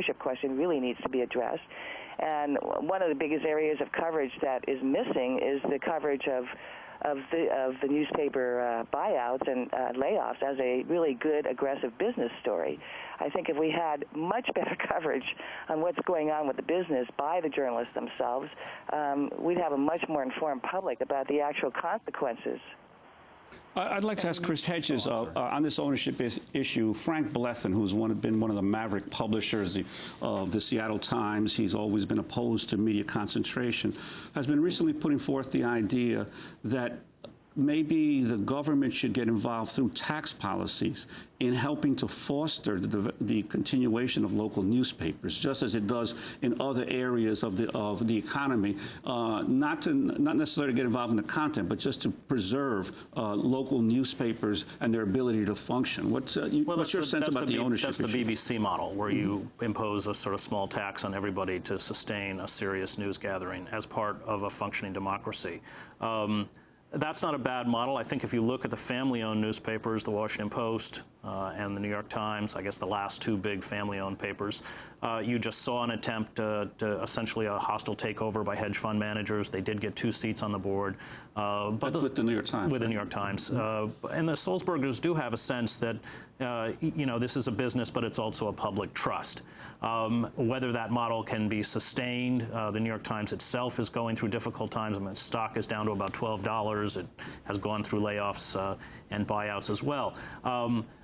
ownership question really needs to be addressed. And one of the biggest areas of coverage that is missing is the coverage of the newspaper buyouts and layoffs as a really good, aggressive business story. I think if we had much better coverage on what's going on with the business by the journalists themselves, we'd have a much more informed public about the actual consequences. I'd like to ask Chris Hedges on this ownership issue. Frank Blethen, who's been one of the maverick publishers of the Seattle Times, he's always been opposed to media concentration, has been recently putting forth the idea that maybe the government should get involved through tax policies in helping to foster the continuation of local newspapers, just as it does in other areas of the economy. Not necessarily to get involved in the content, but just to preserve local newspapers and their ability to function. What's your sense about the ownership issue? That's the BBC model, where you impose a sort of small tax on everybody to sustain a serious news gathering as part of a functioning democracy. That's not a bad model. I think if you look at the family-owned newspapers, the Washington Post and the New York Times, I guess the last two big family-owned papers, you just saw an attempt to essentially a hostile takeover by hedge fund managers. They did get 2 seats on the board. But with the New York Times. With the New York Times. And the Sulzbergers do have a sense that, you know, this is a business, but it's also a public trust. Whether that model can be sustained, the New York Times itself is going through difficult times. I mean, stock is down to about $12. It has gone through layoffs and buyouts as well.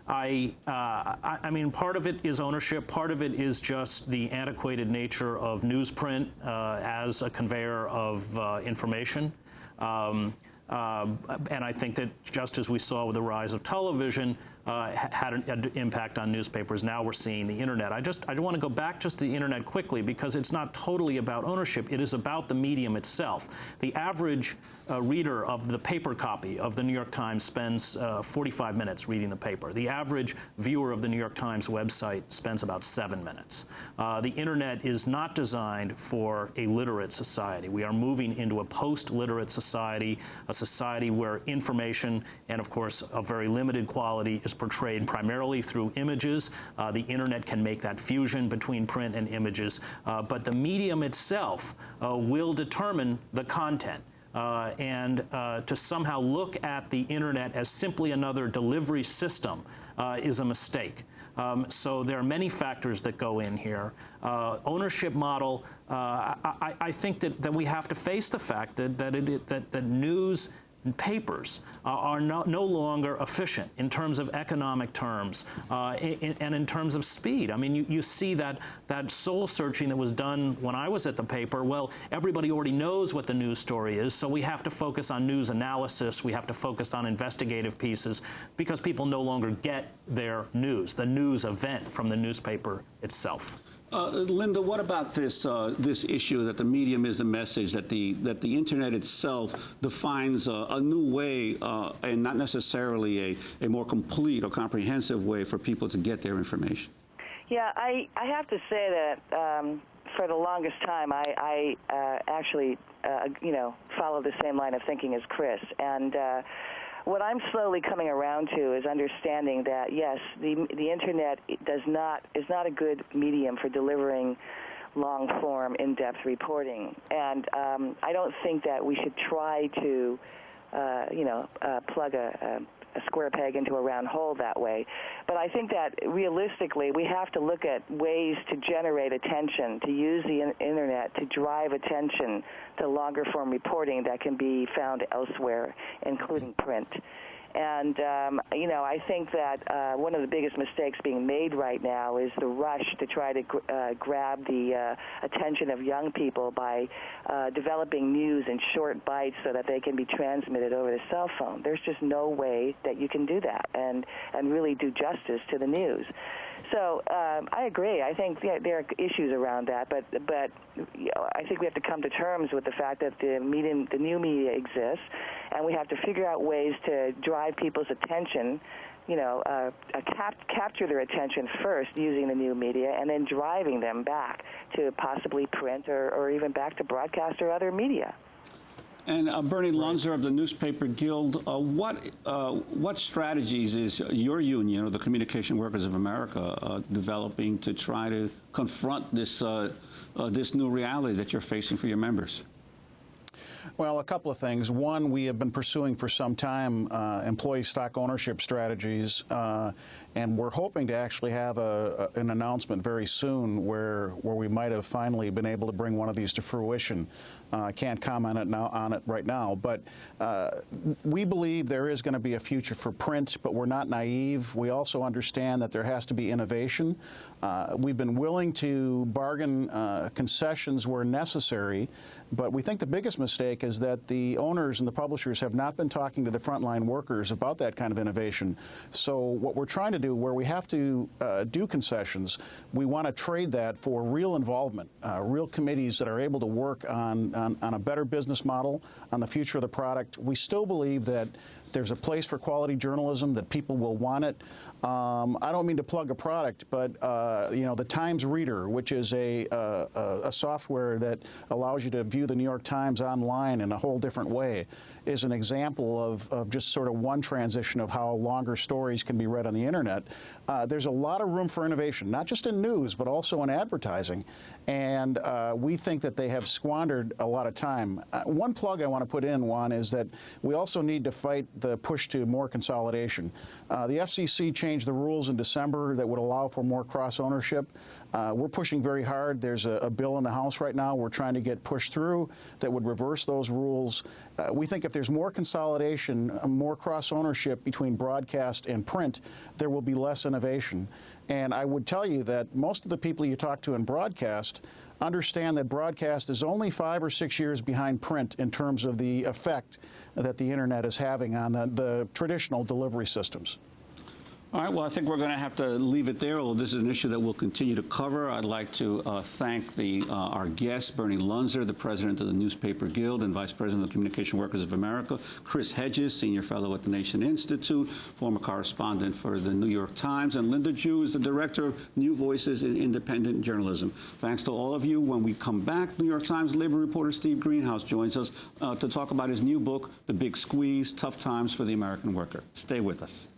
I mean, part of it is ownership. Part of it is just the antiquated nature of newsprint as a conveyor of information. And I think that just as we saw with the rise of television, had an impact on newspapers. Now we're seeing the internet. I want to go back just to the internet quickly, because it's not totally about ownership. It is about the medium itself. The average reader of the paper copy of the New York Times spends 45 minutes reading the paper. The average viewer of the New York Times website spends about 7 minutes. The internet is not designed for a literate society. We are moving into a post-literate society, a society where information, and of course of very limited quality, is portrayed primarily through images. The internet can make that fusion between print and images, but the medium itself will determine the content. And to somehow look at the internet as simply another delivery system is a mistake. So there are many factors that go in here. Ownership model, I think that we have to face the fact that news papers are no longer efficient in terms of economic terms and in terms of speed. I mean, you see that soul searching that was done when I was at the paper. Well, everybody already knows what the news story is, so we have to focus on news analysis. We have to focus on investigative pieces, because people no longer get their news, the news event, from the newspaper itself. Linda, what about this issue that the medium is a message, that the internet itself defines a new way and not necessarily a more complete or comprehensive way for people to get their information? Yeah, I have to say that for the longest time I actually you know, follow the same line of thinking as Chris, and what I'm slowly coming around to is understanding that, yes, the internet is not a good medium for delivering long-form, in-depth reporting. And I don't think that we should try to, you know, plug a square peg into a round hole that way. But I think that realistically we have to look at ways to generate attention, to use the internet to drive attention to longer form reporting that can be found elsewhere, including print. And, you know, I think that one of the biggest mistakes being made right now is the rush to try to grab the attention of young people by developing news in short bites so that they can be transmitted over the cell phone. There's just no way that you can do that and really do justice to the news. So I agree. I think there are issues around that, but you know, I think we have to come to terms with the fact that the new media exists, and we have to figure out ways to drive people's attention, you know, capture their attention first using the new media, and then driving them back to possibly print or even back to broadcast or other media. And Bernard Lunzer of the Newspaper Guild, what strategies is your union, or the Communication Workers of America, developing to try to confront this this new reality that you're facing for your members? Well, a couple of things. One, we have been pursuing for some time employee stock ownership strategies, and we're hoping to actually have an announcement very soon where we might have finally been able to bring one of these to fruition. I can't comment on it right now, but we believe there is going to be a future for print, but we're not naive. We also understand that there has to be innovation. We've been willing to bargain concessions where necessary, but we think the biggest mistake is that the owners and the publishers have not been talking to the frontline workers about that kind of innovation. So what we're trying to do, where we have to do concessions, we want to trade that for real involvement, real committees that are able to work on a better business model, on the future of the product. We still believe that there's a place for quality journalism, that people will want it. I don't mean to plug a product, but you know, the Times Reader, which is a software that allows you to view the New York Times online in a whole different way, is an example of just sort of one transition of how longer stories can be read on the internet. There's a lot of room for innovation, not just in news, but also in advertising. And we think that they have squandered a lot of time. One plug I want to put in, Juan, is that we also need to fight the push to more consolidation. The FCC changed the rules in December that would allow for more cross-ownership. We're pushing very hard. There's a bill in the House right now we're trying to get pushed through that would reverse those rules. We think if there's more consolidation, more cross-ownership between broadcast and print, there will be less innovation. And I would tell you that most of the people you talk to in broadcast understand that broadcast is only 5 or 6 years behind print in terms of the effect that the internet is having on the traditional delivery systems. All right, well, I think we're going to have to leave it there, although this is an issue that we'll continue to cover. I'd like to thank our guest, Bernard Lunzer, the president of the Newspaper Guild and vice president of the Communication Workers of America, Chris Hedges, senior fellow at the Nation Institute, former correspondent for the New York Times, and Linda Jue is the director of New Voices in Independent Journalism. Thanks to all of you. When we come back, New York Times labor reporter Steve Greenhouse joins us to talk about his new book, The Big Squeeze, Tough Times for the American Worker. Stay with us.